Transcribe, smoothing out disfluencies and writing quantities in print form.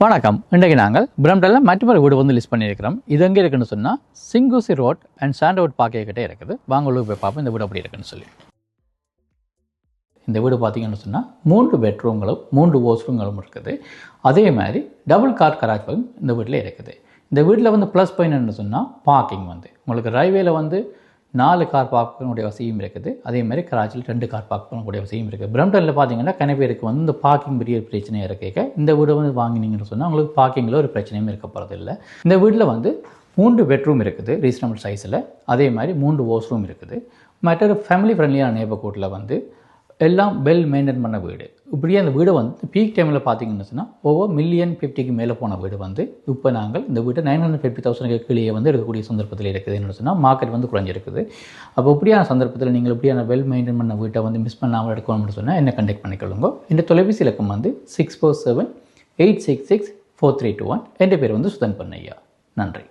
வணக்கம். இன்றைக்கு நாங்கள் பிரம்டனில் மற்றொரு வீடு வந்து லிஸ்ட் பண்ணியிருக்கிறோம். இது எங்கே இருக்குன்னு சொன்னால் சிங்குசி ரோட் அண்ட் சாண்டவுட் பார்க்கிட்டே இருக்குது. வாங்க உள்ளே போய் பார்ப்போம் இந்த வீடு அப்படி இருக்குன்னு சொல்லி. இந்த வீடு பார்த்தீங்கன்னு சொன்னால் 3 பெட்ரூம்களும் 3 வாஷ்ரூம்களும் இருக்குது. அதே மாதிரி டபுள் கார் கராஜும் இந்த வீட்டில் இருக்குது. இந்த வீட்டில் வந்து ப்ளஸ் பாயிண்ட் என்ன சொன்னால் பார்க்கிங் வந்து உங்களுக்கு ரயில்வேல வந்து 4 கார் பார்க் பண்ணக்கூடிய வசதியும் இருக்குது. அதே மாதிரி கராச்சியில் 2 கார் பார்க் பண்ணக்கூடிய வசதியும் இருக்குது. பிரம்டனில் பார்த்தீங்கன்னா கனவேருக்கு வந்து இந்த பார்க்கிங் பெரிய பிரச்சனையாக இருக்க இந்த வீடு வந்து வாங்கினீங்கன்னு சொன்னால் உங்களுக்கு பார்க்கிங்கில் ஒரு பிரச்சனையும் இருக்க போகிறது இல்லை. இந்த வீட்டில் வந்து 3 பெட்ரூம் இருக்குது ரீசனபிள் சைஸில். அதே மாதிரி 3 வாஷ்ரூம் இருக்குது. மற்றொரு ஃபேமிலி ஃப்ரெண்ட்லியான நேபர்ஹுட்டில் வந்து எல்லாம் வெல் மெயின்டைன் பண்ண வீடு. இப்படியே அந்த வீடு வந்து பீக் டைமில் பார்த்தீங்கன்னு சொன்னால் ஓவர் $1,50,000 மேலே போன வீடு வந்து இப்போ நாங்கள் இந்த வீட்டை 950,000 கீழே வந்து எடுக்கக்கூடிய சந்தர்ப்பத்தில் இருக்குது. என்ன சொன்னால் மார்க்கெட் வந்து குறைஞ்சிருக்குது. அப்போ இப்படியான சந்தர்ப்பத்தில் நீங்கள் இப்படியான வெல் மெயின்டைன் பண்ண வீட்டை வந்து மிஸ் பண்ணாமல் எடுக்கணும்னு சொன்னால் என்ன கான்டாக்ட் பண்ணிக்கொள்ளுங்க. இந்த தொலைபேசி இலக்கம் வந்து 647-866-4321. என் பேர் வந்து சுதன் பண்ணையா. நன்றி.